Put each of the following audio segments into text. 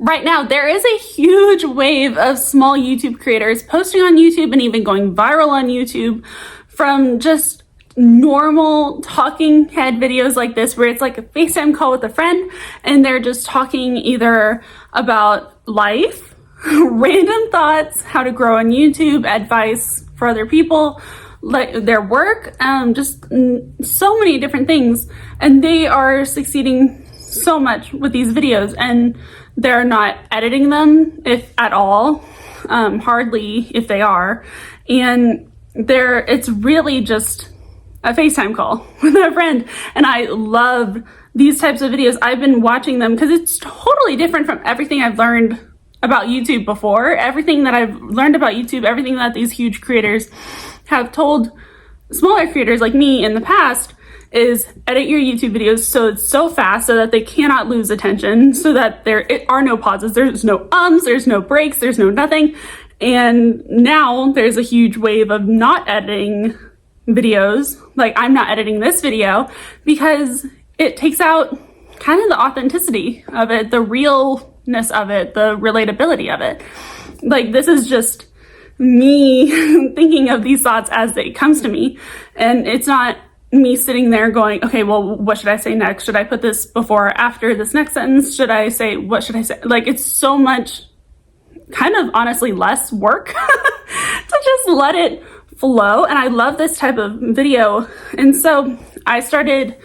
right now there is a huge wave of small YouTube creators posting on YouTube and even going viral on YouTube from just normal talking head videos like this, where it's like a FaceTime call with a friend and they're just talking either about life, random thoughts, how to grow on YouTube, advice for other people, like their work, just so many different things. And they are succeeding so much with these videos, and they're not editing them, if at all, hardly if they are. And it's really just a FaceTime call with a friend. And I love these types of videos. I've been watching them because it's totally different from everything I've learned about YouTube before. Everything that I've learned about YouTube, everything that these huge creators have told smaller creators like me in the past is edit your YouTube videos so it's so fast so that they cannot lose attention, so that there are no pauses, there's no there's no breaks, there's no nothing. And now there's a huge wave of not editing videos. Like, I'm not editing this video because it takes out kind of the authenticity of it, the realness of it, the relatability of it. Like, this is just me thinking of these thoughts as it comes to me, and it's not me sitting there going, okay, well, what should I say next? Should I put this before or after this next sentence? What should I say? Like, it's so much, kind of honestly less work to just let it flow. And I love this type of video. And so I started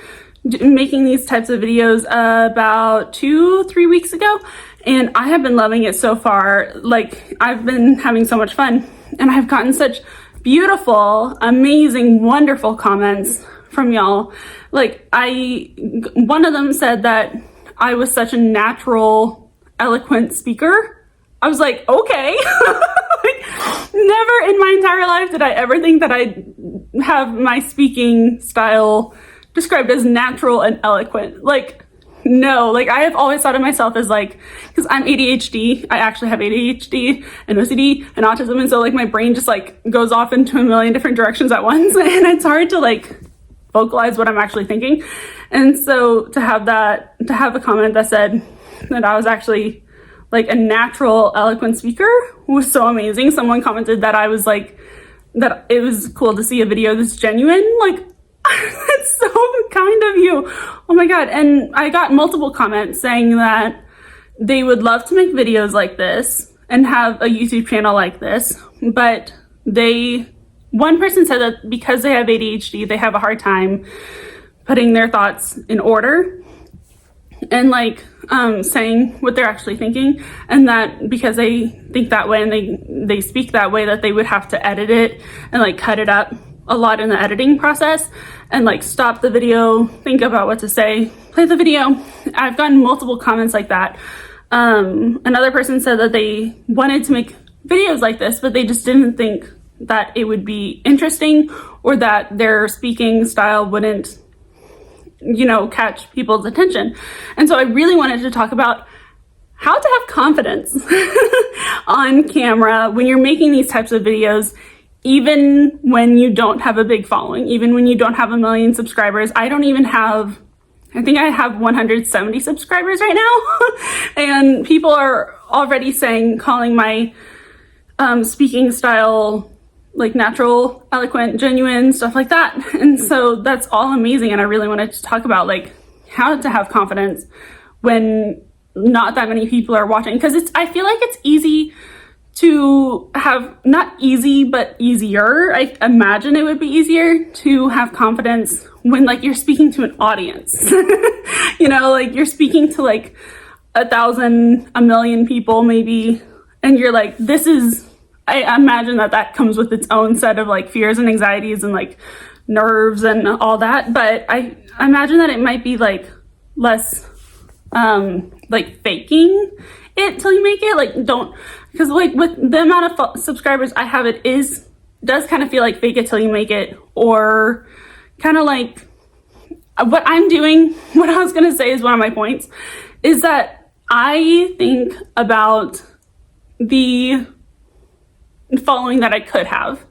making these types of videos about 2-3 weeks ago, and I have been loving it so far. Like, I've been having so much fun, and I've gotten such beautiful, amazing, wonderful comments from y'all. Like, one of them said that I was such a natural, eloquent speaker. I was like, okay. Like, never in my entire life did I ever think that I'd have my speaking style described as natural and eloquent. Like, no, like, I have always thought of myself as, like, because I'm ADHD, I actually have ADHD and OCD and autism, and so, like, my brain just, like, goes off into a million different directions at once, and it's hard to, like, vocalize what I'm actually thinking. And so to have a comment that said that I was actually, like, a natural, eloquent speaker was so amazing. Someone commented that I was, like, that it was cool to see a video that's genuine. Like, that's so kind of you. Oh my God. And I got multiple comments saying that they would love to make videos like this and have a YouTube channel like this, but one person said that because they have ADHD, they have a hard time putting their thoughts in order and, like, saying what they're actually thinking, and that because they think that way and they speak that way, that they would have to edit it and, like, cut it up a lot in the editing process and, like, stop the video, think about what to say, play the video. I've gotten multiple comments like that. Another person said that they wanted to make videos like this, but they just didn't think that it would be interesting, or that their speaking style wouldn't, catch people's attention. And so I really wanted to talk about how to have confidence on camera when you're making these types of videos, even when you don't have a big following, even when you don't have 1 million subscribers. I think I have 170 subscribers right now. And people are already calling my speaking style, like, natural, eloquent, genuine, stuff like that. And so that's all amazing. And I really wanted to talk about, like, how to have confidence when not that many people are watching. Because I feel like it's easy to have, not easy, but easier. I imagine it would be easier to have confidence when, like, you're speaking to an audience. Like, you're speaking to, like, 1,000, 1 million people maybe, and you're like, I imagine that comes with its own set of, like, fears and anxieties and, like, nerves and all that. But I imagine that it might be, like, less, like, faking it till you make it. Like, because, like, with the amount of subscribers I have, does kind of feel like fake it till you make it, or kind of like what I'm doing. What I was going to say is one of my points is that I think about the following that I could have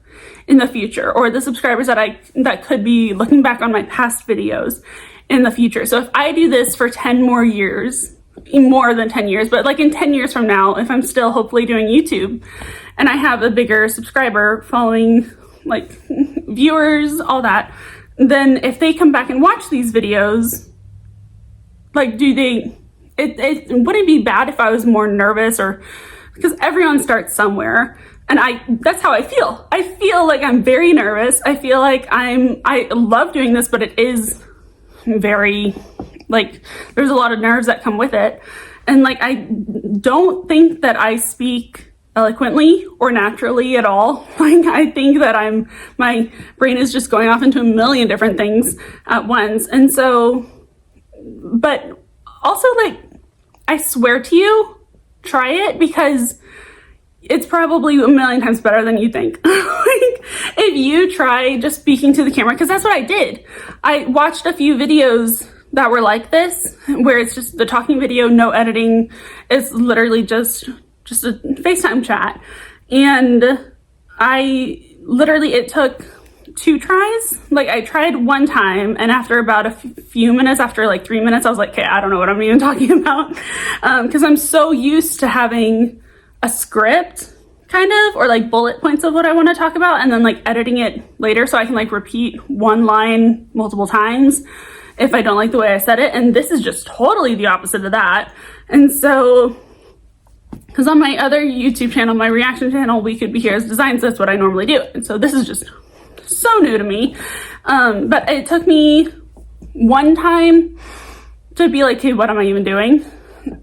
in the future, or the subscribers that could be looking back on my past videos in the future. So if I do this for 10 more years, more than 10 years, but like in 10 years from now, if I'm still hopefully doing YouTube and I have a bigger subscriber following, like viewers, all that, then if they come back and watch these videos, like it wouldn't be bad if I was more nervous, or because everyone starts somewhere. And that's how I feel. I feel like I'm very nervous. I feel like I love doing this, but it is very, like, there's a lot of nerves that come with it. And like, I don't think that I speak eloquently or naturally at all. Like, I think that my brain is just going off into a million different things at once. And so, but also, like, I swear to you, try it, because it's probably a million times better than you think. Like, if you try just speaking to the camera, because that's what I did. I watched a few videos that were like this, where it's just the talking video, no editing. It's literally just a FaceTime chat. And it took 2 tries. Like, I tried one time, and after about a few minutes, after like 3 minutes, I was like, okay, I don't know what I'm even talking about. Because I'm so used to having a script, kind of, or like bullet points of what I want to talk about, and then like editing it later so I can like repeat one line multiple times if I don't like the way I said it. And this is just totally the opposite of that. And so, because on my other YouTube channel, my reaction channel, We Could Be Heroes Designs, that's what I normally do. And so this is just so new to me. But it took me one time to be like, hey, what am I even doing?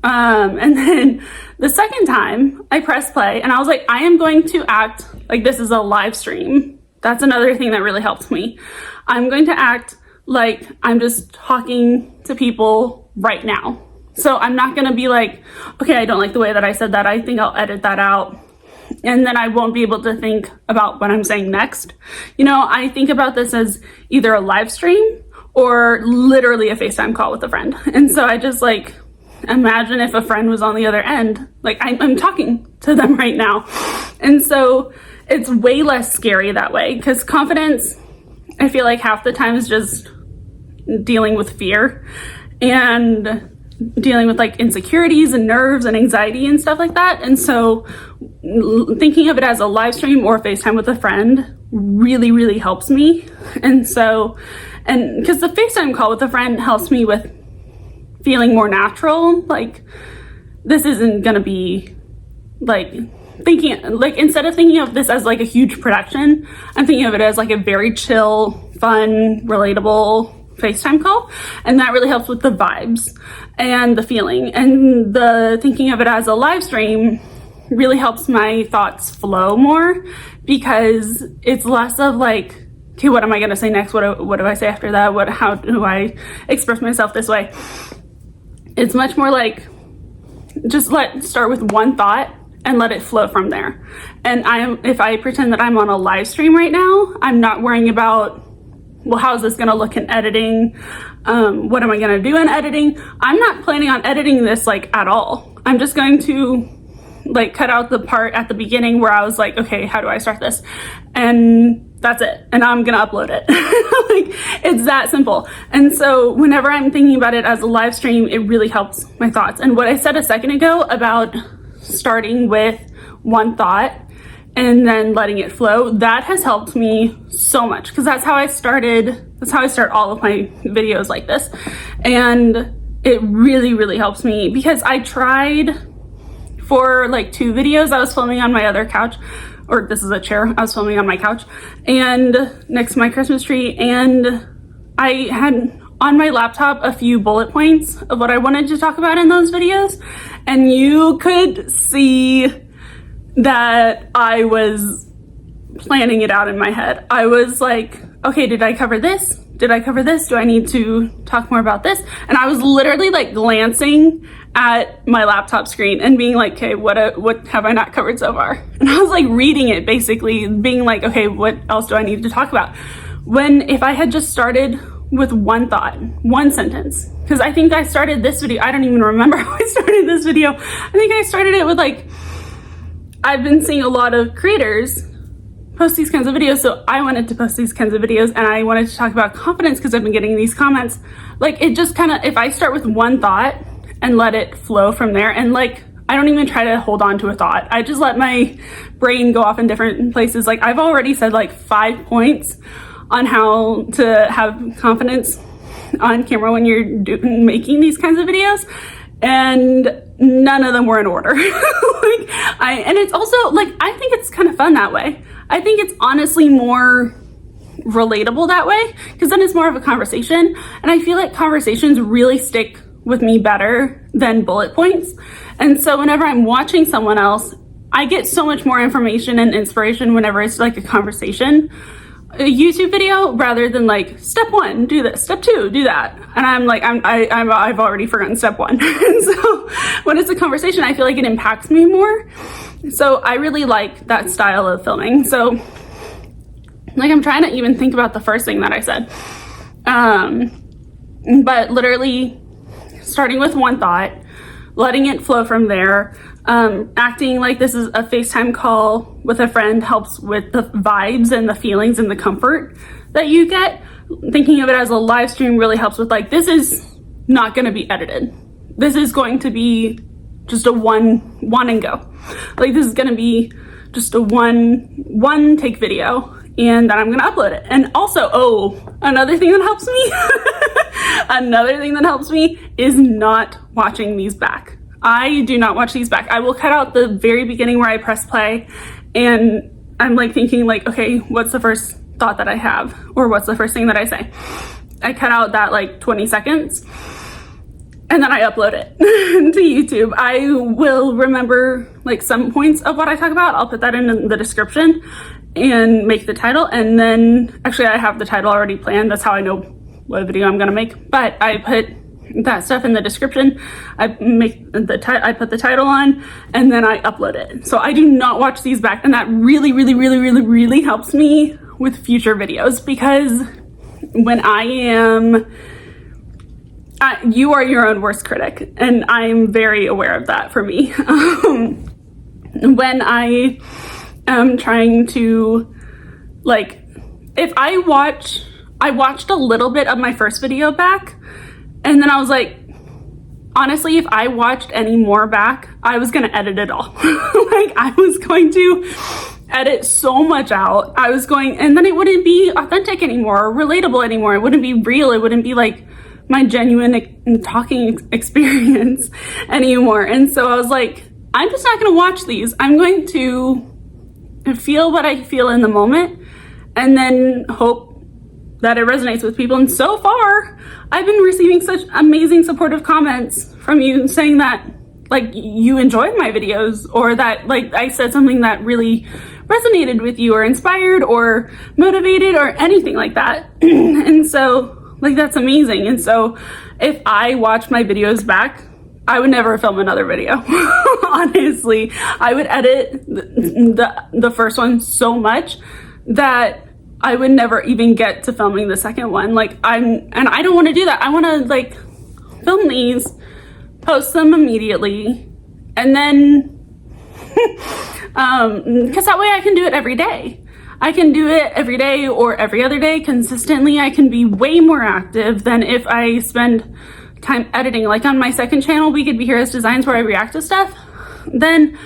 And then the second time I pressed play and I was like, I am going to act like this is a live stream. That's another thing that really helps me. I'm going to act like I'm just talking to people right now. So I'm not going to be like, okay, I don't like the way that I said that. I think I'll edit that out. And then I won't be able to think about what I'm saying next. You know, I think about this as either a live stream or literally a FaceTime call with a friend. And so I just like, imagine if a friend was on the other end, like I'm talking to them right now. And so it's way less scary that way, because confidence, I feel like half the time is just dealing with fear and dealing with like insecurities and nerves and anxiety and stuff like that. And so thinking of it as a live stream or FaceTime with a friend really, really helps me. And so, and because the FaceTime call with a friend helps me with feeling more natural. Like, this isn't gonna be like thinking, like, instead of thinking of this as like a huge production, I'm thinking of it as like a very chill, fun, relatable FaceTime call. And that really helps with the vibes and the feeling. And the thinking of it as a live stream really helps my thoughts flow more, because it's less of like, okay, what am I gonna say next? What do I say after that? How do I express myself this way? It's much more like, just start with one thought and let it flow from there. And if I pretend that I'm on a live stream right now, I'm not worrying about, well, how is this gonna look in editing? What am I gonna do in editing? I'm not planning on editing this like at all. I'm just going to like cut out the part at the beginning where I was like, okay, how do I start this? And that's it. And I'm gonna upload it. Like, it's that simple. And so whenever I'm thinking about it as a live stream, it really helps my thoughts. And what I said a second ago about starting with one thought and then letting it flow, that has helped me so much, because that's how I start all of my videos like this. And it really, really helps me, because I tried for like 2 videos I was filming on my other couch, or this is a chair, I was filming on my couch and next to my Christmas tree, and I had on my laptop a few bullet points of what I wanted to talk about in those videos, and you could see that I was planning it out in my head. I was like, okay, did I cover this? Did I cover this? Do I need to talk more about this? And I was literally like glancing at my laptop screen and being like, okay, what have I not covered so far? And I was like reading it, basically being like, okay, what else do I need to talk about? If I had just started with one thought, one sentence, because I think I started this video, I don't even remember how I started this video. I think I started it with like, I've been seeing a lot of creators post these kinds of videos, so I wanted to post these kinds of videos, and I wanted to talk about confidence because I've been getting these comments. Like, it just kind of, if I start with one thought and let it flow from there. And like, I don't even try to hold on to a thought. I just let my brain go off in different places. Like, I've already said like 5 points on how to have confidence on camera when you're making these kinds of videos, and none of them were in order. And it's also like, I think it's kind of fun that way. I think it's honestly more relatable that way, because then it's more of a conversation, and I feel like conversations really stick with me better than bullet points. And so whenever I'm watching someone else, I get so much more information and inspiration whenever it's like a conversation, a YouTube video, rather than like step 1, do this, step 2, do that. And I'm like, I've already forgotten step 1. And so when it's a conversation, I feel like it impacts me more. So I really like that style of filming. So like, I'm trying to even think about the first thing that I said. But literally starting with one thought, letting it flow from there, acting like this is a FaceTime call with a friend helps with the vibes and the feelings and the comfort that you get. Thinking of it as a live stream really helps with like, this is not going to be edited. This is going to be just a one and go. Like, this is going to be just a one take video, and then I'm going to upload it. And also, another thing that helps me is not watching these back. I do not watch these back. I will cut out the very beginning where I press play and I'm like thinking like, okay, what's the first thought that I have? Or what's the first thing that I say? I cut out that like 20 seconds and then I upload it to YouTube. I will remember like some points of what I talk about. I'll put that in the description and make the title. And then actually I have the title already planned. That's how I know what video I'm gonna make. But I put that stuff in the description. I put the title on, and then I upload it. So I do not watch these back, and that really helps me with future videos, because when you are your own worst critic, and I'm very aware of that for me. When I am trying to, like, if I watched a little bit of my first video back, and then I was like, honestly, if I watched any more back, I was gonna edit it all. Like, I was going to edit so much out. And then it wouldn't be authentic anymore, or relatable anymore. It wouldn't be real. It wouldn't be like my genuine talking experience anymore. And so I was like, I'm just not gonna watch these. I'm going to feel what I feel in the moment, and then hope that it resonates with people. And so far, I've been receiving such amazing supportive comments from you saying that like you enjoyed my videos, or that like I said something that really resonated with you, or inspired, or motivated, or anything like that. And so like, that's amazing. And so if I watch my videos back, I would never film another video. Honestly, I would edit the first one so much that I would never even get to filming the second one. Like, I don't want to do that. I want to like film these, post them immediately, and then because that way I can do it every day. I can do it every day or every other day consistently. I can be way more active than if I spend time editing. Like on my second channel, We Could Be Heroes Designs, where I react to stuff, then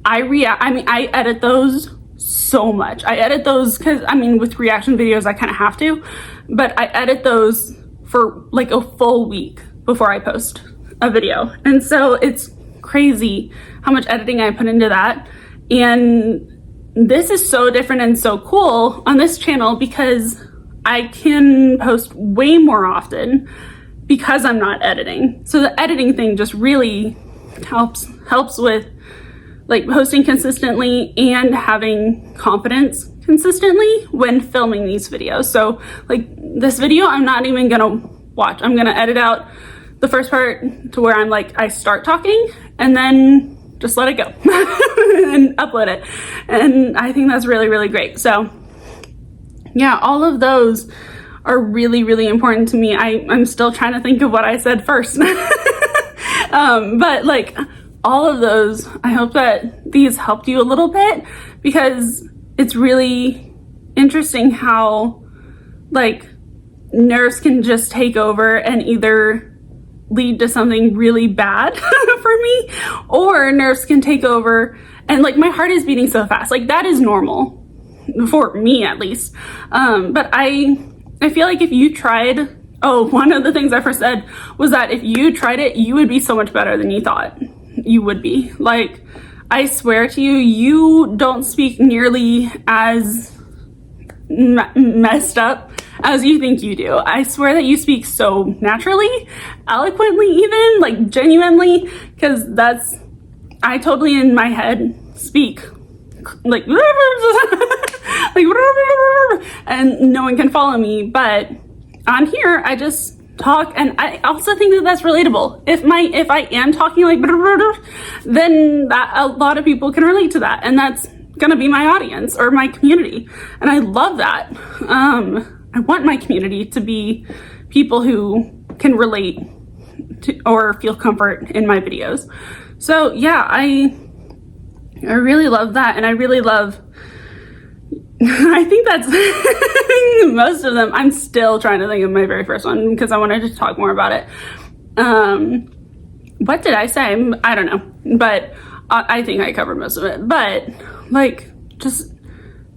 I edit those so much. I edit those because, with reaction videos, I kind of have to, but I edit those for like a full week before I post a video. And so it's crazy how much editing I put into that. And this is so different and so cool on this channel because I can post way more often because I'm not editing. So the editing thing just really helps with like posting consistently and having confidence consistently when filming these videos. So like this video, I'm not even gonna watch. I'm gonna edit out the first part to where I'm like, I start talking, and then just let it go and upload it. And I think that's really, really great. So yeah, all of those are really, really important to me. I'm still trying to think of what I said first. But like all of those, I hope that these helped you a little bit, because it's really interesting how like nerves can just take over and either lead to something really bad for me, or nerves can take over and like my heart is beating so fast. Like that is normal for me at least. But I feel like if you tried, one of the things I first said was that if you tried it, you would be so much better than you thought you would be. Like, I swear to you, you don't speak nearly as messed up as you think you do. I swear that you speak so naturally, eloquently even, like genuinely, because I totally in my head speak like, like, and no one can follow me, but on here, I just talk, and I also think that that's relatable. If I am talking like, then a lot of people can relate to that, and that's gonna be my audience or my community, and I love that. I want my community to be people who can relate to or feel comfort in my videos. So yeah, I really love that, and I really love. I think that's most of them. I'm still trying to think of my very first one because I wanted to talk more about it. What did I say? I don't know, but I think I covered most of it. But like, just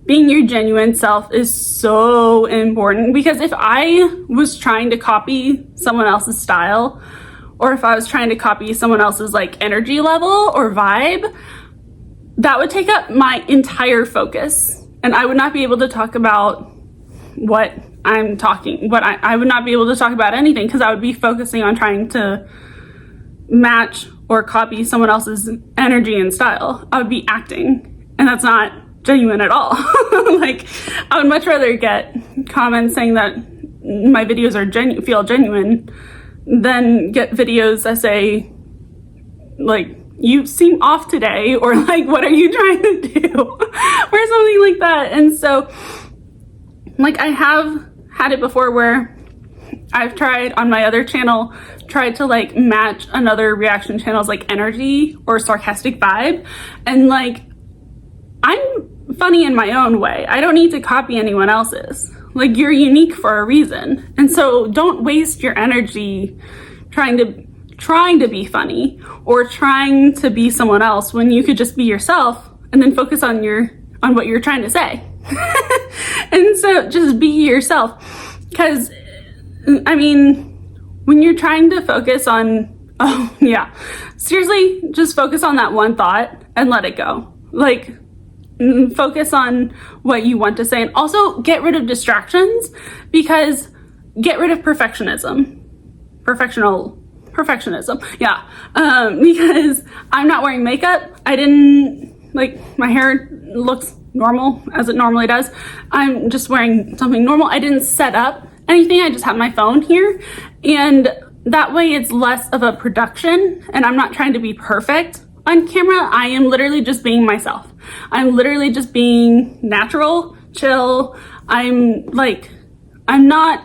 being your genuine self is so important, because if I was trying to copy someone else's style, or if I was trying to copy someone else's like energy level or vibe, that would take up my entire focus. And I would not be able to talk about what I'm talking, I would not be able to talk about anything, because I would be focusing on trying to match or copy someone else's energy and style. I would be acting, and that's not genuine at all. Like, I would much rather get comments saying that my videos are feel genuine than get videos that say, like, you seem off today, or like, what are you trying to do, or something like that. And so, like, I have had it before where I've tried on my other channel, tried to like match another reaction channel's like energy or sarcastic vibe, and like, I'm funny in my own way. I don't need to copy anyone else's. Like, you're unique for a reason, and so don't waste your energy trying to be funny or trying to be someone else when you could just be yourself and then focus on what you're trying to say. And so just be yourself, because I mean, when you're trying to focus on, seriously, just focus on that one thought and let it go. Like, focus on what you want to say, and also get rid of distractions, because get rid of perfectionism, yeah. Because I'm not wearing makeup. I didn't, like, my hair looks normal as it normally does. I'm just wearing something normal. I didn't set up anything. I just have my phone here, and that way it's less of a production, and I'm not trying to be perfect on camera. I am literally just being myself. I'm literally just being natural, chill. I'm not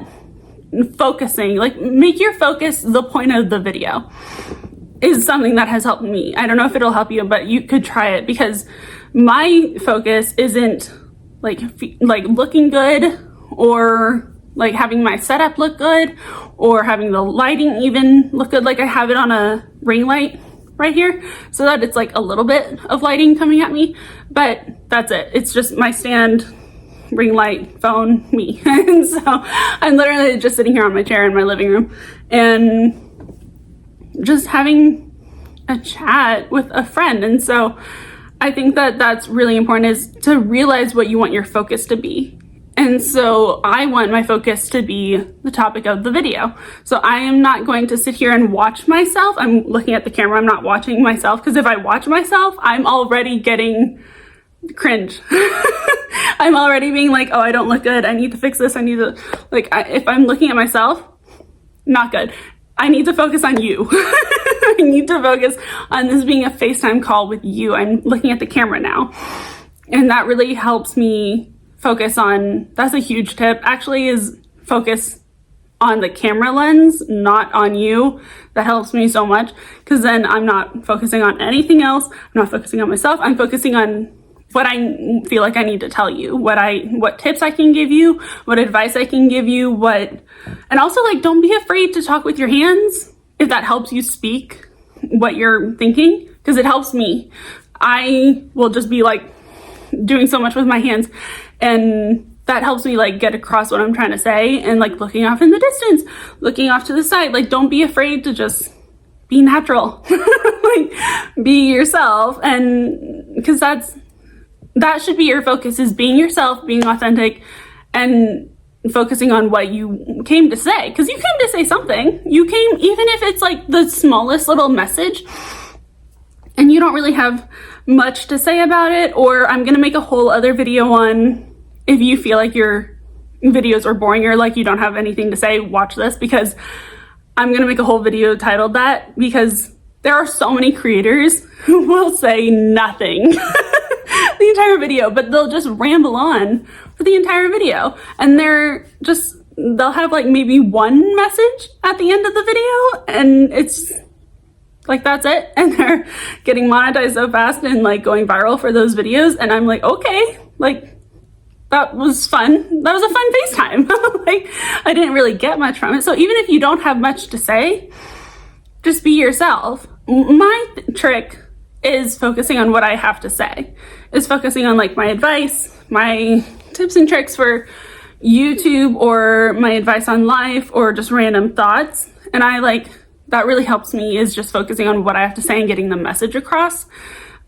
focusing. Like, make your focus the point of the video is something that has helped me. I don't know if it'll help you, but you could try it, because my focus isn't like looking good, or like having my setup look good, or having the lighting even look good. Like, I have it on a ring light right here so that it's like a little bit of lighting coming at me, but that's it. It's just my stand, ring light, phone, me. And so I'm literally just sitting here on my chair in my living room and just having a chat with a friend. And so I think that that's really important, is to realize what you want your focus to be. And so I want my focus to be the topic of the video. So I am not going to sit here and watch myself. I'm looking at the camera. I'm not watching myself, because if I watch myself, I'm already getting cringe. I'm already being like, oh, I don't look good. I need to fix this. I need to, like, if I'm looking at myself, not good. I need to focus on you. I need to focus on this being a FaceTime call with you. I'm looking at the camera now. And that really helps me focus on, that's a huge tip actually, is focus on the camera lens, not on you. That helps me so much, because then I'm not focusing on anything else. I'm not focusing on myself. I'm focusing on what I feel like I need to tell you, what tips I can give you, what advice I can give you, and also, like, don't be afraid to talk with your hands if that helps you speak what you're thinking, because it helps me. I will just be like doing so much with my hands, and that helps me like get across what I'm trying to say, and like looking off in the distance, looking off to the side. Like, don't be afraid to just be natural. Like, be yourself. And because that should be your focus, is being yourself, being authentic, and focusing on what you came to say, because you came to say something. You came, even if it's like the smallest little message and you don't really have much to say about it. Or I'm gonna make a whole other video on, if you feel like your videos are boring or like you don't have anything to say, watch this, because I'm gonna make a whole video titled that, because there are so many creators who will say nothing the entire video, but they'll just ramble on for the entire video, and they'll have like maybe one message at the end of the video, and it's like, that's it, and they're getting monetized so fast and like going viral for those videos. And I'm like, okay, like, that was fun. That was a fun FaceTime. Like, I didn't really get much from it. So even if you don't have much to say, just be yourself. My trick is focusing on what I have to say, is focusing on like my advice, my tips and tricks for YouTube, or my advice on life, or just random thoughts. And that really helps me, is just focusing on what I have to say and getting the message across.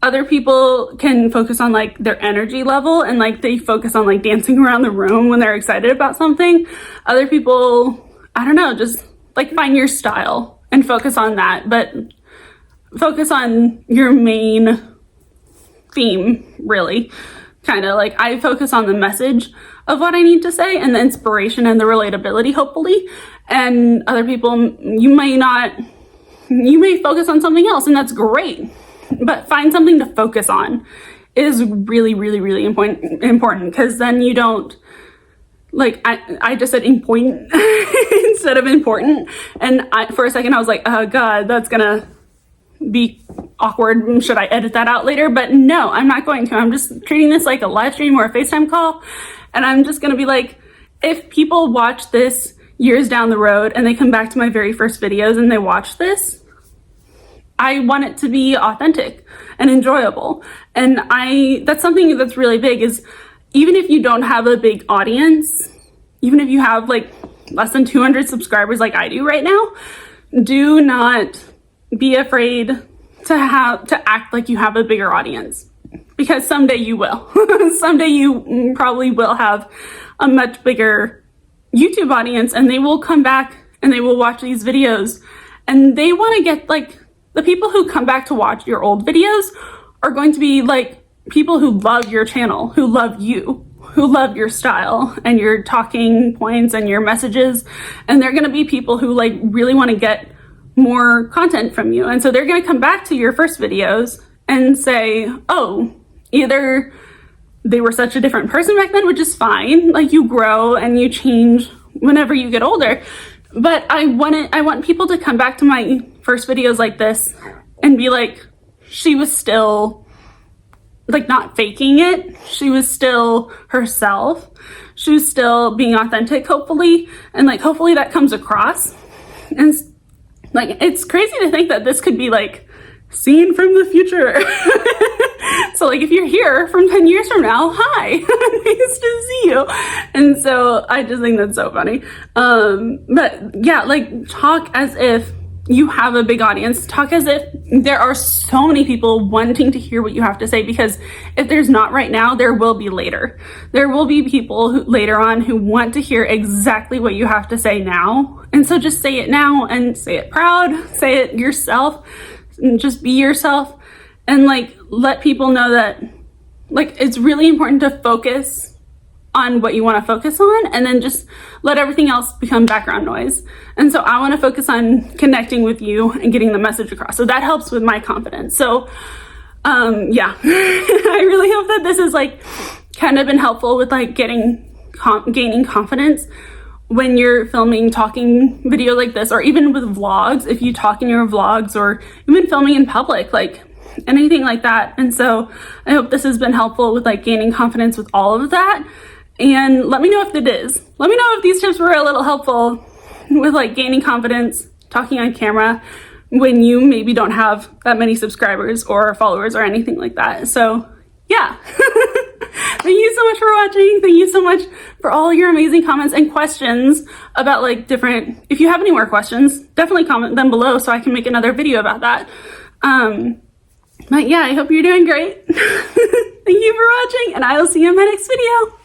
Other people can focus on like their energy level, and like they focus on like dancing around the room when they're excited about something. Other people, I don't know, just like find your style and focus on that, but focus on your main theme, really. Kind of like, I focus on the message of what I need to say, and the inspiration and the relatability, hopefully. And other people, you may focus on something else, and that's great, but find something to focus on is really, really, really important, because then you don't, like, I just said important instead of important, and for a second I was like, oh god, that's gonna be awkward, should I edit that out later? But no, I'm not going to. I'm just treating this like a live stream or a FaceTime call, and I'm just gonna be like, if people watch this years down the road and they come back to my very first videos and they watch this, I want it to be authentic and enjoyable. And that's something that's really big, is even if you don't have a big audience, even if you have like less than 200 subscribers like I do right now, do not be afraid to act like you have a bigger audience, because someday you will. Someday you probably will have a much bigger YouTube audience, and they will come back and they will watch these videos, and they want to get, like, the people who come back to watch your old videos are going to be like people who love your channel, who love you, who love your style and your talking points and your messages. And they're going to be people who like really want to get more content from you. And so they're going to come back to your first videos and say, oh, either they were such a different person back then, which is fine. Like, you grow and you change whenever you get older. But I want people to come back to my first videos like this and be like, she was still like not faking it. She was still herself. She was still being authentic, hopefully. And like, hopefully that comes across. And like, it's crazy to think that this could be like seen from the future. So like, if you're here from 10 years from now, hi, nice to see you. And so I just think that's so funny. But yeah, like, talk as if you have a big audience. Talk as if there are so many people wanting to hear what you have to say, because if there's not right now, there will be later. There will be people who later on who want to hear exactly what you have to say now. And so just say it now, and say it proud, say it yourself, and just be yourself. And like, let people know that like, it's really important to focus on what you want to focus on, and then just let everything else become background noise. And so I want to focus on connecting with you and getting the message across. So that helps with my confidence. So yeah, I really hope that this has like kind of been helpful with like gaining confidence when you're filming talking video like this, or even with vlogs, if you talk in your vlogs, or even filming in public, like anything like that. And so I hope this has been helpful with like gaining confidence with all of that. And let me know if it is. Let me know if these tips were a little helpful with like gaining confidence, talking on camera when you maybe don't have that many subscribers or followers or anything like that. So yeah. Thank you so much for watching. Thank you so much for all your amazing comments and questions about like different, if you have any more questions, definitely comment them below so I can make another video about that. But yeah, I hope you're doing great. Thank you for watching, and I will see you in my next video.